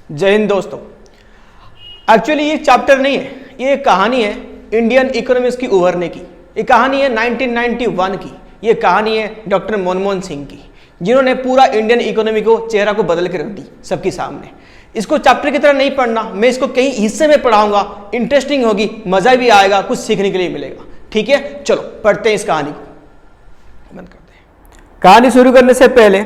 जय हिंद दोस्तों। एक्चुअली ये चैप्टर नहीं है, ये एक कहानी है इंडियन इकोनॉमिक्स की उभरने की। ये कहानी है 1991 की। ये कहानी है डॉक्टर मनमोहन सिंह की, जिन्होंने पूरा इंडियन इकोनॉमी को चेहरा को बदल के रख दी सबके सामने। इसको चैप्टर की तरह नहीं पढ़ना, मैं इसको कई हिस्से में पढ़ाऊंगा, इंटरेस्टिंग होगी, मजा भी आएगा, कुछ सीखने के लिए मिलेगा। ठीक है, चलो पढ़ते हैं इस कहानी को। बंद करते हैं। कहानी शुरू करने से पहले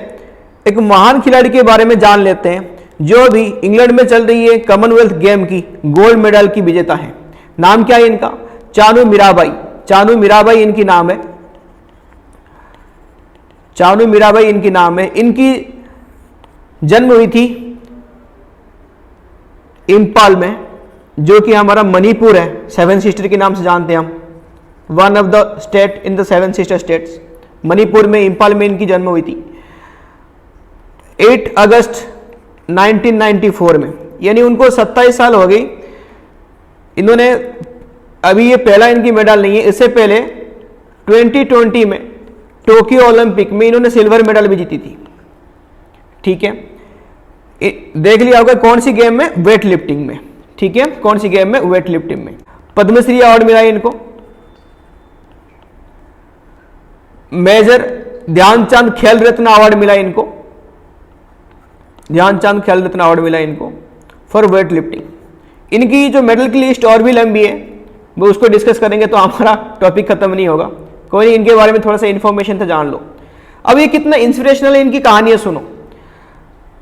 एक महान खिलाड़ी के बारे में जान लेते हैं, जो भी इंग्लैंड में चल रही है कॉमनवेल्थ गेम की गोल्ड मेडल की विजेता है। नाम क्या है इनका? चानू मीराबाई। चानू मीराबाई इनकी नाम है। चानू मीराबाई इनकी नाम है। इनकी जन्म हुई थी इंपाल में, जो कि हमारा मणिपुर है, सेवन सिस्टर के नाम से जानते हैं हम, one of the state in the seven sister states. Manipur में, इंपाल में इनकी जन्म हुई थी 8 अगस्त 1994 में, यानी उनको 27 साल हो गई। इन्होंने अभी ये पहला इनकी मेडल नहीं है, इससे पहले 2020 में टोक्यो ओलंपिक में इन्होंने सिल्वर मेडल भी जीती थी। ठीक है, देख लिया होगा कौन सी गेम में? वेट लिफ्टिंग में। ठीक है, कौन सी गेम में? वेट लिफ्टिंग में। पद्मश्री अवार्ड मिला है इनको। मेजर ध्यानचंद खेल रत्न अवार्ड मिला इनको। ध्यानचंद खेल रत्न अवार्ड मिला इनको फॉर वेट लिफ्टिंग। इनकी जो मेडल की लिस्ट और भी लंबी है, वो उसको डिस्कस करेंगे तो हमारा टॉपिक खत्म नहीं होगा। कोई नहीं, इनके बारे में थोड़ा सा इंफॉर्मेशन तो जान लो। अब ये कितना इंस्पिरेशनल है, इनकी कहानी है, सुनो।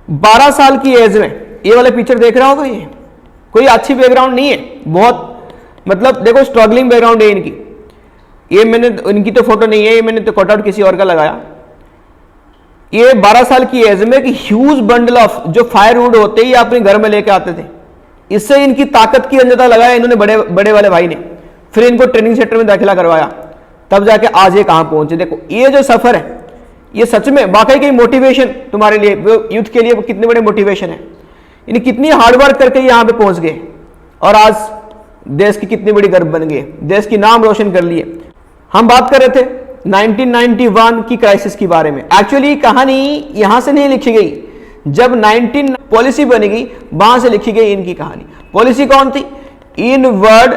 12 साल की एज में, ये वाला पिक्चर देख रहा होगा, ये कोई अच्छी बैकग्राउंड नहीं है, बहुत मतलब देखो स्ट्रगलिंग बैकग्राउंड है इनकी। ये मैंने, इनकी तो फोटो नहीं है, ये मैंने तो कटआउट किसी और का लगाया। ये 12 साल की एज में कि ह्यूज बंडल ऑफ जो फायरवुड होते ही अपने घर में लेके आते थे। इससे इनकी ताकत की अंदाजा लगाया इन्होंने बड़े वाले भाई ने। फिर इनको ट्रेनिंग सेंटर में दाखिला करवाया, तब जाके आज ये कहां पहुंचे। देखो ये जो सफर है, ये सच में वाकई की मोटिवेशन तुम्हारे लिए, यूथ के लिए वो कितने बड़े मोटिवेशन है। इन्हें कितनी हार्डवर्क करके यहां पे पहुंच गए और आज देश की कितनी बड़ी गर्व बन गए, देश की नाम रोशन कर लिए। हम बात कर रहे थे 1991 की क्राइसिस के बारे में। एक्चुअली कहानी यहां से नहीं लिखी गई, जब 19 पॉलिसी बनेगी वहां से लिखी गई इनकी कहानी। पॉलिसी कौन थी? Inward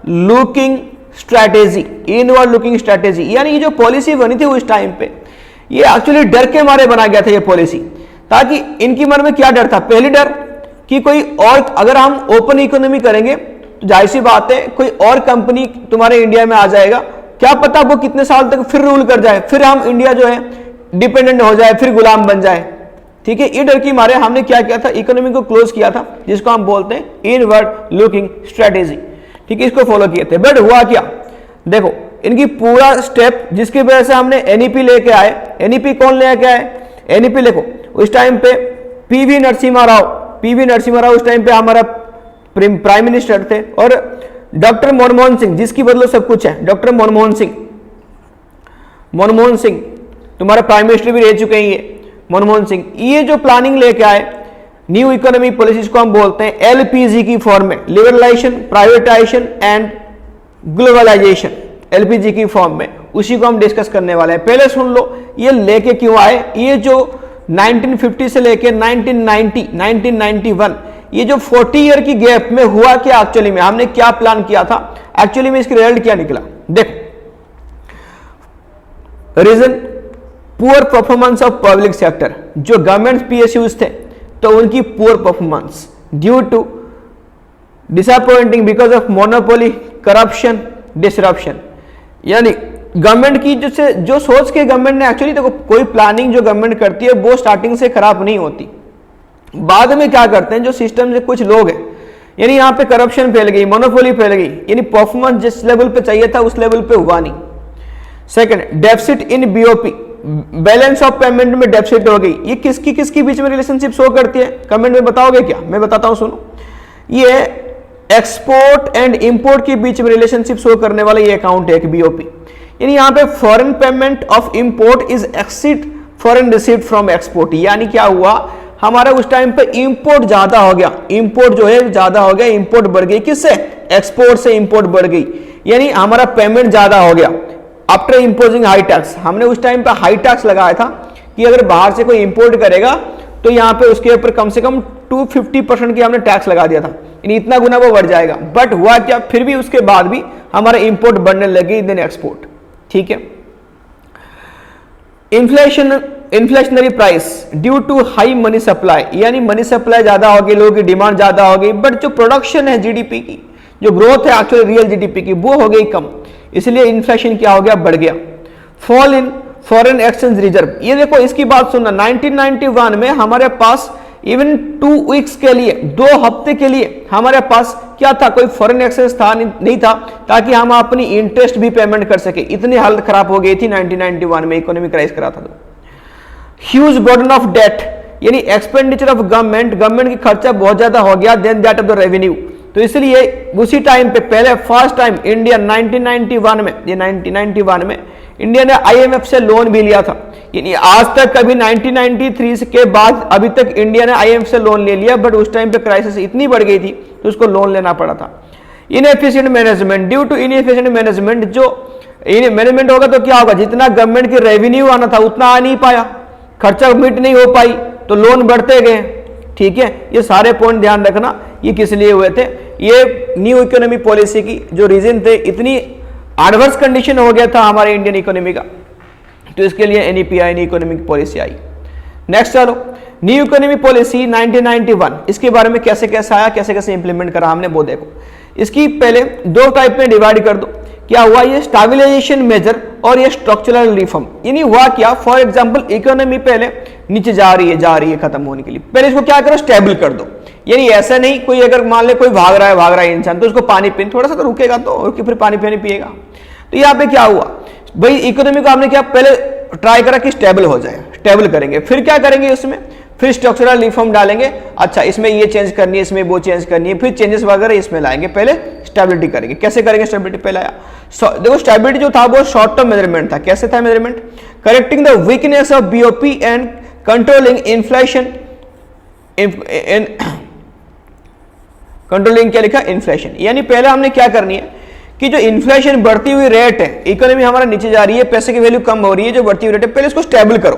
looking strategy. Inward looking strategy, यानी ये जो पॉलिसी बनी थी उस टाइम पे, ये एक्चुअली डर के मारे बना गया था ये पॉलिसी। ताकि इनकी मन में क्या डर था? पहली डर कि कोई और, अगर हम ओपन इकोनॉमी करेंगे तो जाहिर सी बात है कोई और कंपनी तुम्हारे इंडिया में आ जाएगा, क्या पता वो कितने साल तक फिर रूल कर जाए, फिर हम इंडिया जो है डिपेंडेंट हो जाए, फिर गुलाम बन जाए। ठीक है, ये डर की मारे हमने क्या किया था? इकोनॉमी को क्लोज किया था, जिसको हम बोलते हैं इनवर्ड लुकिंग स्ट्रेटेजी। ठीक है, इसको फॉलो किए थे। बट हुआ क्या? देखो इनकी पूरा स्टेप जिसकी वजह से हमने एनईपी लेके आए। एनईपी कौन लेके आए? एनईपी देखो उस टाइम पे पीवी नरसिम्हा राव उस टाइम पे हमारा प्राइम मिनिस्टर थे, और डॉक्टर मनमोहन सिंह, जिसकी बदलो सब कुछ है, डॉक्टर मनमोहन सिंह तुम्हारा प्राइम मिनिस्टर भी रह चुके हैं ये मनमोहन सिंह। ये जो प्लानिंग लेके आए न्यू इकोनॉमी पॉलिसीज को हम बोलते हैं एलपीजी की फॉर्म में, liberalisation, privatisation and globalisation, LPG की फॉर्म में। उसी को हम डिस्कस करने वाले हैं। पहले सुन लो ये लेके क्यों आए। ये जो 1950 से लेके 1991, ये जो 40 ईयर की गैप में हुआ क्या? एक्चुअली में हमने क्या प्लान किया था, एक्चुअली में इसकी रिजल्ट क्या निकला? देखो, reason poor performance of public sector. जो गवर्नमेंट पीएसयूज थे तो उनकी poor performance due to disappointing because of monopoly, corruption, disruption. यानी गवर्नमेंट की जो सोच के गवर्नमेंट ने, एक्चुअली देखो कोई प्लानिंग जो गवर्नमेंट करती है वो स्टार्टिंग से खराब नहीं होती, बाद में क्या करते हैं जो सिस्टम से कुछ लोग हैं, यानी यहां पे करप्शन फैल गई, मोनोपोली फैल गई, यानी परफॉर्मेंस जिस लेवल पे चाहिए था उस लेवल पे हुआ नहीं। Second, deficit in BOP, balance of payment में डेफिसिट हो गई। ये किसकी बीच में रिलेशनशिप शो करती है? कमेंट में बताओगे क्या? मैं बताता हूं, सुनो। ये एक्सपोर्ट एंड इंपोर्ट के बीच में रिलेशनशिप शो करने वाला ये अकाउंट है एक बीओपी। यानी यहां पे foreign payment of import is exceed foreign received from export. यानी क्या हुआ? हमारा उस टाइम पे इंपोर्ट ज्यादा हो गया, इंपोर्ट जो है ज्यादा हो गया, इंपोर्ट बढ़ गई। किससे? एक्सपोर्ट से इंपोर्ट बढ़ गई, यानी हमारा पेमेंट ज्यादा हो गया। आफ्टर इंपोजिंग हाई टैक्स, हमने उस टाइम पे हाई टैक्स लगाया था कि अगर बाहर से कोई इंपोर्ट करेगा तो यहाँ पे उसके ऊपर कम से कम 250% की हमने टैक्स लगा दिया था, यानी इतना गुना वो बढ़ जाएगा। बट हुआ क्या, फिर भी उसके बाद भी हमारा इंपोर्ट बढ़ने लगी देन एक्सपोर्ट। ठीक है, inflationary price due to high money supply, यानी मनी सप्लाई ज्यादा होगी, लोगों की डिमांड ज्यादा होगी, बट जो प्रोडक्शन है जीडीपी की, जो ग्रोथ है एक्चुअली रियल जीडीपी की, वो हो गई कम, इसलिए इन्फ्लेशन क्या हो गया, बढ़ गया। Fall in foreign exchange reserve, ये देखो इसकी बात सुनना, 1991 में हमारे पास इवन 2 वीक्स के लिए, 2 हफ्ते के लिए हमारे पास क्या था, कोई फॉरेन एक्सचेंज था नहीं था, ताकि हम अपनी इंटरेस्ट भी पेमेंट कर सके। इतनी हालत खराब हो गई थी 1991 में, इकोनॉमिक क्राइसिस करा था। तो ह्यूज बर्डन ऑफ डेट, यानी एक्सपेंडिचर ऑफ गवर्नमेंट की खर्चा बहुत ज्यादा हो गया then that of the revenue. तो इसलिए उसी टाइम पे पहले फर्स्ट टाइम इंडिया 1991 में, ये 1991 में इंडिया ने आईएमएफ से लोन भी लिया था। यानी आज तक कभी 1993 के बाद अभी तक इंडिया ने आईएमएफ से लोन ले लिया, बट उस टाइम पे क्राइसिस इतनी बढ़ गई थी तो उसको लोन लेना पड़ा था। Inefficient management, due to inefficient management, जो मैनेजमेंट होगा तो क्या होगा, जितना गवर्नमेंट की रेवेन्यू आना था उतना आ नहीं पाया, खर्चा मीट नहीं हो पाई, तो लोन बढ़ते गए। ठीक है, ये सारे पॉइंट ध्यान रखना, ये किस लिए हुए थे, ये न्यू इकोनॉमी पॉलिसी की जो रीजन थे, इतनी एडवर्स कंडीशन हो गया था हमारे इंडियन इकोनॉमी का, तो इसके लिए एनईपीआई न्यू इकोनॉमिक पॉलिसी आई। नेक्स्ट चलो, न्यू इकोनॉमी पॉलिसी 1991, इसके बारे में कैसे कैसे आया, कैसे कैसे इंप्लीमेंट करा हमने, वो देखो। इसकी पहले 2 टाइप में डिवाइड कर दो, क्या हुआ, ये स्टेबलाइजेशन मेजर और ये स्ट्रक्चरल रिफॉर्म। यानी हुआ क्या, फॉर एग्जांपल इकोनॉमी पहले नीचे जा रही है खत्म होने के लिए, पहले इसको क्या करो, स्टेबल कर दो। यानी ऐसा नहीं, कोई अगर मान ले कोई भाग रहा है इंसान, तो उसको पानी पीने थोड़ा सा तो रुकेगा, तो और फिर पानी पिएगा। तो यहाँ पे क्या हुआ भाई, इकोनॉमी को हमने क्या पहले ट्राई करा कि स्टेबल हो जाए, स्टेबल करेंगे, फिर क्या करेंगे उसमें, फिर स्ट्रक्चरल रिफॉर्म डालेंगे, अच्छा इसमें ये चेंज करनी है, इसमें वो चेंज करनी है, फिर चेंजेस वगैरह इसमें लाएंगे, पहले स्टेबिलिटी करेंगे। कैसे करेंगे स्टेबिलिटी, पहले आया देखो स्टेबिलिटी जो था वो शॉर्ट टर्म मेजरमेंट था। कैसे था measurement, correcting the weakness of BOP and controlling inflation, controlling क्या लिखा, इन्फ्लेशन। यानी पहले हमने क्या करनी है कि जो इन्फ्लेशन बढ़ती हुई रेट है, इकोनॉमी हमारा नीचे जा रही है, पैसे की वैल्यू कम हो रही है, जो बढ़ती हुई रेट है, पहले इसको स्टेबल करो।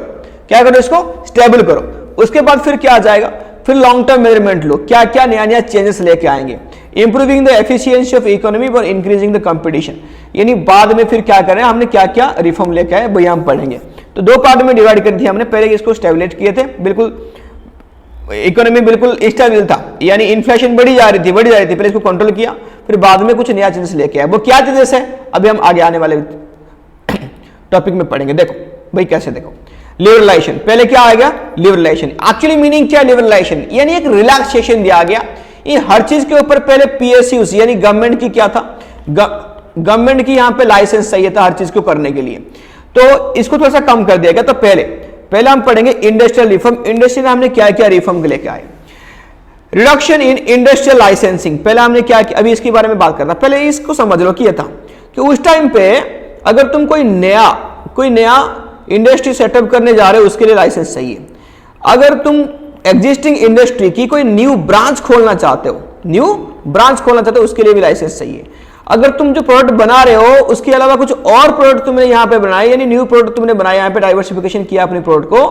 क्या करो, इसको स्टेबल करो। उसके बाद फिर क्या आ जाएगा, फिर लॉन्ग टर्म मेजरमेंट लो, क्या क्या नया चेंजेस लेके आएंगे, improving the efficiency of economy और इंक्रीजिंग द कंपटीशन। यानी बाद में फिर क्या करें, हमने क्या क्या रिफॉर्म लेके आए वही हम पढ़ेंगे। तो 2 पार्ट में डिवाइड कर दिया हमने, पहले इसको स्टेबलाइज किए थे, बिल्कुल इकोनॉमी बिल्कुल स्टेबल था, यानी इन्फ्लेशन बढ़ी जा रही थी, पहले इसको कंट्रोल किया, फिर बाद में कुछ नया चेंजेस लेके आए। वो क्या चेंजेस है, अभी हम आगे आने वाले टॉपिक में पढ़ेंगे। देखो भाई कैसे, देखो लिबरलाइजेशन, पहले क्या आ गया, लिबरलाइजेशन। एक्चुअली मीनिंग क्या है लिबरलाइजेशन, यानी एक रिलैक्सेशन दिया गया। ये हर चीज के ऊपर पहले पीएसयूज यानी गवर्नमेंट की क्या था, गवर्नमेंट की यहाँ पे लाइसेंस चाहिए था हर चीज को करने के लिए, तो इसको थोड़ा सा कम कर दिया गया। तो पहले हम पढ़ेंगे इंडस्ट्रियल रिफॉर्म। इंडस्ट्रियल हमने क्या क्या रिफॉर्म लेके आए, रिडक्शन इन इंडस्ट्रियल लाइसेंसिंग, पहले हमने क्या किया, अभी इसके बारे में बात करना, पहले इसको समझ लो कि ये था कि उस टाइम पे अगर तुम कोई नया इंडस्ट्री सेटअप करने जा रहे हो, उसके लिए लाइसेंस चाहिए। अगर तुम एग्जिस्टिंग इंडस्ट्री की कोई न्यू ब्रांच खोलना चाहते हो, उसके लिए भी लाइसेंस चाहिए। अगर तुम जो प्रोडक्ट बना रहे हो उसके अलावा कुछ और प्रोडक्ट तुमने यहाँ पे बनाए, यानी न्यू प्रोडक्ट तुमने बनाया, यहाँ पे डाइवर्सिफिकेशन किया अपने प्रोडक्ट को,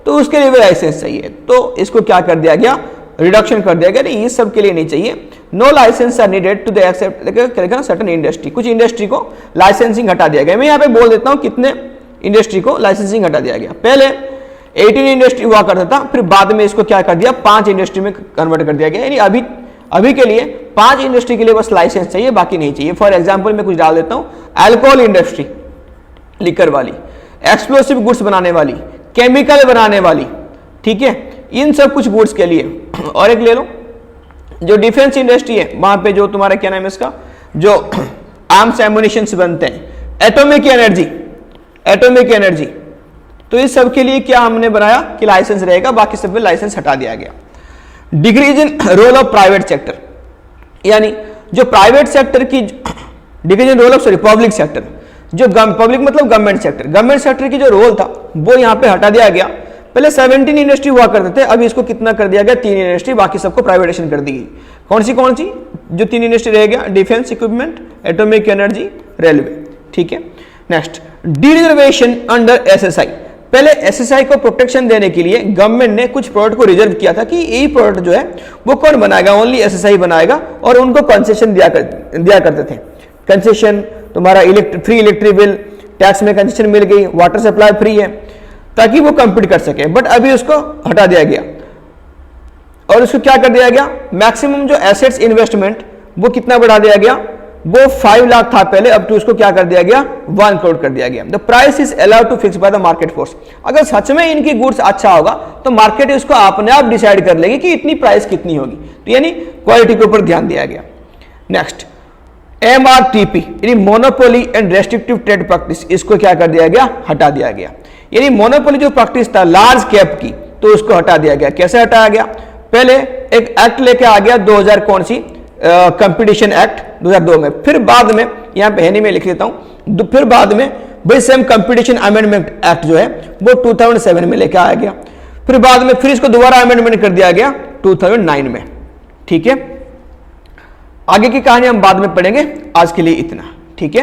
तो उसके लिए भी लाइसेंस चाहिए। तो इसको क्या कर दिया गया, रिडक्शन कर दिया गया, नहीं इस सब के लिए नहीं चाहिए। No licence are needed to the except certain industry, कुछ इंडस्ट्री को लाइसेंसिंग हटा दिया गया। मैं यहाँ पे बोल देता हूँ कितने इंडस्ट्री को लाइसेंसिंग हटा दिया गया। पहले 18 इंडस्ट्री हुआ करता था, फिर बाद में इसको क्या कर दिया, 5 इंडस्ट्री में कन्वर्ट कर दिया गया। यानी अभी के लिए 5 इंडस्ट्री के लिए बस लाइसेंस चाहिए, बाकी नहीं चाहिए। फॉर एग्जांपल मैं कुछ डाल देता हूं, अल्कोहल इंडस्ट्री, लिकर वाली, एक्सप्लोसिव गुड्स बनाने वाली, केमिकल बनाने वाली, ठीक है, इन सब कुछ गुड्स के लिए। और एक ले लो जो डिफेंस इंडस्ट्री है, वहां पे जो तुम्हारा क्या नाम है इसका, जो आर्म्स एमुनिशंस बनते हैं, एटॉमिक एनर्जी, तो इस सब के लिए क्या हमने बनाया कि लाइसेंस रहेगा, बाकी सब में लाइसेंस हटा दिया गया। Decrease in role of private sector, यानी जो प्राइवेट सेक्टर की decrease in role of public sector, जो पब्लिक मतलब गवर्नमेंट सेक्टर की जो रोल था वो यहाँ पे हटा दिया गया। पहले 17 इंडस्ट्री हुआ करते थे, अभी इसको कितना कर दिया गया, 3 इंडस्ट्री, बाकी सबको प्राइवेटाइजेशन कर दी गई। कौन सी जो 3 इंडस्ट्री रह गया, defence equipment, atomic energy, railway, ठीक है। Next, D reservation under SSI, पहले एसएसआई को प्रोटेक्शन देने के लिए गवर्नमेंट ने कुछ प्रोडक्ट को रिजर्व किया था कि यही प्रोडक्ट जो है वो कौन बनाएगा, ओनली एसएसआई बनाएगा, और उनको कंसेशन दिया करते थे। कंसेशन तुम्हारा फ्री इलेक्ट्रिक बिल, टैक्स में कंसेशन मिल गई, वाटर सप्लाई फ्री है, ताकि वो कम्पीट कर सके। बट अभी उसको हटा दिया गया और उसको क्या कर दिया गया, मैक्सिमम जो एसेट्स इन्वेस्टमेंट वो कितना बढ़ा दिया गया, वो 5 लाख था पहले, अब तो उसको क्या कर दिया गया, 1 करोड़ कर दिया गया। The price is allowed to fix by the market force. अगर सच में इनकी गुड्स अच्छा होगा तो मार्केट इसको अपने आप डिसाइड कर लेगी कि इतनी प्राइस कितनी होगी, तो यानी क्वालिटी के ऊपर ध्यान दिया गया। नेक्स्ट MRTP यानी monopoly and restrictive trade practice, इसको क्या कर दिया गया, हटा दिया गया। यानी मोनोपोली जो प्रैक्टिस था लार्ज कैप की, तो उसको हटा दिया गया। कैसे हटाया गया, पहले एक एक्ट लेके आ गया 2000 कौन सी, कंपटीशन एक्ट 2002 में, फिर बाद में यहां पे है नहीं, मैं लिख लेता हूं, फिर बाद में भाई सेम कंपटीशन अमेंडमेंट एक्ट जो है वो 2007 में लेके आया गया, फिर बाद में फिर इसको दोबारा अमेंडमेंट कर दिया गया 2009 में। ठीक है, आगे की कहानी हम बाद में पढ़ेंगे, आज के लिए इतना। ठीक है।